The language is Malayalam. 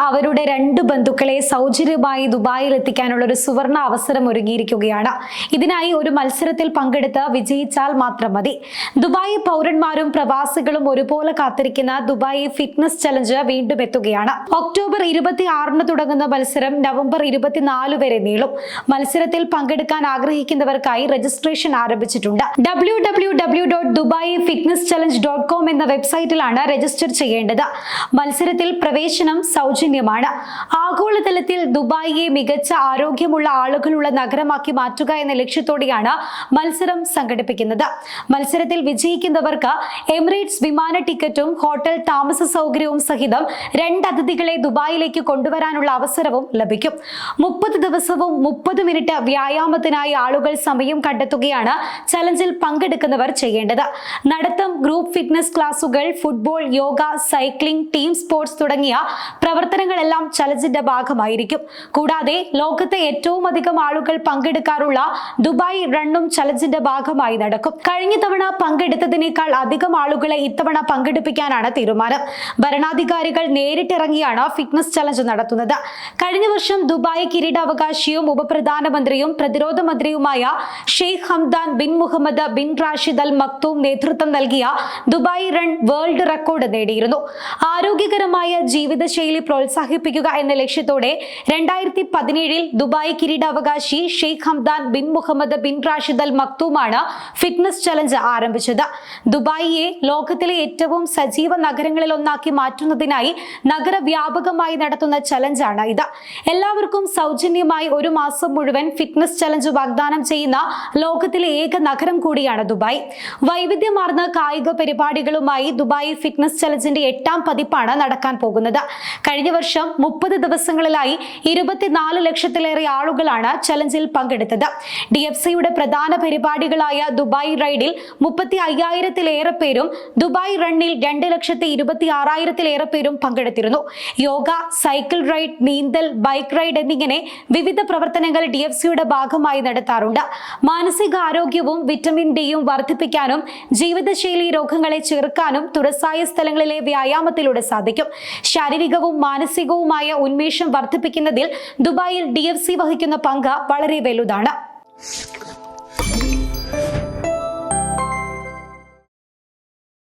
അവരുടെ 2 ബന്ധുക്കളെ സൗജന്യമായി ദുബായിൽ എത്തിക്കാനുള്ള ഒരു സുവർണ അവസരം ഒരുങ്ങിയിരിക്കുകയാണ്. ഇതിനായി ഒരു മത്സരത്തിൽ പങ്കെടുത്ത് വിജയിച്ചാൽ മാത്രം മതി. ദുബായ് പൗരന്മാരും പ്രവാസികളും ഒരുപോലെ കാത്തിരിക്കുന്ന ദുബായ് ഫിറ്റ്നസ് ചലഞ്ച് വീണ്ടും എത്തുകയാണ്. ഒക്ടോബർ 26 തുടങ്ങുന്ന മത്സരം നവംബർ 24 വരെ നീളും. മത്സരത്തിൽ പങ്കെടുക്കാൻ ആഗ്രഹിക്കുന്നവർക്കായി രജിസ്ട്രേഷൻ ആരംഭിച്ചിട്ടുണ്ട്. www.dubaifitnesschallenge.com എന്ന വെബ്സൈറ്റിലാണ് രജിസ്റ്റർ ചെയ്യേണ്ടത്. മത്സരത്തിൽ പ്രവേശനം സൗജന്യമാണ്. ആഗോളതലത്തിൽ ദുബായിയെ മികച്ച ആരോഗ്യമുള്ള ആളുകളുള്ള നഗരമാക്കി മാറ്റുക എന്ന ലക്ഷ്യത്തോടെയാണ് മത്സരം സംഘടിപ്പിക്കുന്നത്. മത്സരത്തിൽ വിജയിക്കുന്നവർക്ക് എമിറേറ്റ്സ് വിമാന ടിക്കറ്റും ഹോട്ടൽ താമസ സൗകര്യവും സഹിതം 2 അതിഥികളെ ദുബായിലേക്ക് കൊണ്ടുവരാനുള്ള അവസരവും ലഭിക്കും. 30 ദിവസവും 30 മിനിറ്റ് വ്യായാമത്തിനായി ആളുകൾ സമയം കണ്ടെത്തുകയാണ് ചലഞ്ചിൽ പങ്കെടുക്കുന്നവർ ചെയ്യേണ്ടത്. നടത്തം, ഗ്രൂപ്പ് ഫിറ്റ്നസ് ക്ലാസുകൾ, football, yoga, cycling, team sports തുടങ്ങിയ പ്രവർത്തനങ്ങളെല്ലാം ചലഞ്ചിന്റെ ഭാഗമായിരിക്കും. കൂടാതെ ലോകത്തെ ഏറ്റവും അധികം ആളുകൾ പങ്കെടുക്കാറുള്ള ദുബായ് റണ്ണും ചലഞ്ചിന്റെ ഭാഗമായി നടക്കും. കഴിഞ്ഞ തവണ പങ്കെടുത്തതിനേക്കാൾ അധികം ആളുകളെ ഇത്തവണ പങ്കെടുപ്പിക്കാനാണ് തീരുമാനം. ഭരണാധികാരികൾ നേരിട്ടിറങ്ങിയാണ് ഫിറ്റ്നസ് ചലഞ്ച് നടത്തുന്നത്. കഴിഞ്ഞ വർഷം ദുബായ് കിരീടാവകാശിയും ഉപപ്രധാനമന്ത്രിയും പ്രതിരോധ മന്ത്രിയുമായ Sheikh Hamdan bin Mohammed bin Rashid Al Maktoum നേതൃത്വം നൽകിയ ദുബായ് റൺ വേൾഡ് റെക്കോർഡ് നേടിയിരുന്നു. ആരോഗ്യകരമായ ജീവിതശൈലി പ്രോത്സാഹിപ്പിക്കുക എന്ന ലക്ഷ്യത്തോടെ 2017 ദുബായ് കിരീടാവകാശി Sheikh Hamdan bin Mohammed bin Rashid Al മക്തൂമാണ് ഫിറ്റ്നസ് ചലഞ്ച് ആരംഭിച്ചത്. ദുബായിയെ ലോകത്തിലെ ഏറ്റവും സജീവ നഗരങ്ങളിൽ ഒന്നാക്കി മാറ്റുന്നതിനായി നഗരവ്യാപകമായി നടത്തുന്ന ചലഞ്ചാണ് ഇത്. എല്ലാവർക്കും സൗജന്യമായി 1 മാസം മുഴുവൻ ഫിറ്റ്നസ് ചലഞ്ച് വാഗ്ദാനം ചെയ്യുന്ന ലോകത്തിലെ ഏക നഗരം കൂടിയാണ് ദുബായ്. വൈവിധ്യമാർന്ന കായിക പരിപാടികളുമായി ദുബായ് ഫിറ്റ്നസ് ചലഞ്ചിന്റെ 8ാം പതിപ്പാണ് നടക്കാൻ പോകുന്നത്. കഴിഞ്ഞ വർഷം 30 ദിവസങ്ങളിലായി 24 ലക്ഷത്തിലേറെ ആളുകളാണ് ചലഞ്ചിൽ പങ്കെടുത്തത്. DFCയുടെ പ്രധാന പരിപാടികളായ ദുബായ് റൈഡിൽ 35,000-ലേറെ പേരും ദുബായ് റണ്ണിൽ 2,26,000-ലേറെ പേരും പങ്കെടുത്തിരുന്നു. യോഗ, സൈക്കിൾ റൈഡ്, നീന്തൽ, ബൈക്ക് റൈഡ് എന്നിങ്ങനെ വിവിധ പ്രവർത്തനങ്ങൾ DFCയുടെ ഭാഗമായി നടത്താറുണ്ട്. മാനസികാരോഗ്യവും വിറ്റമിൻ ഡിയും വർദ്ധിപ്പിക്കാനും ജീവിതശൈലി രോഗങ്ങളെ ചെറുക്കാനും തുറസായ സ്ഥലങ്ങളിലെ വ്യായാമത്തിലൂടെ സാധിക്കും. ശാരീരികവും മാനസികവുമായ ഉന്മേഷം വർദ്ധിപ്പിക്കുന്നതിൽ ദുബായിൽ DFC വഹിക്കുന്ന പങ്ക് വളരെ വലുതാണ്.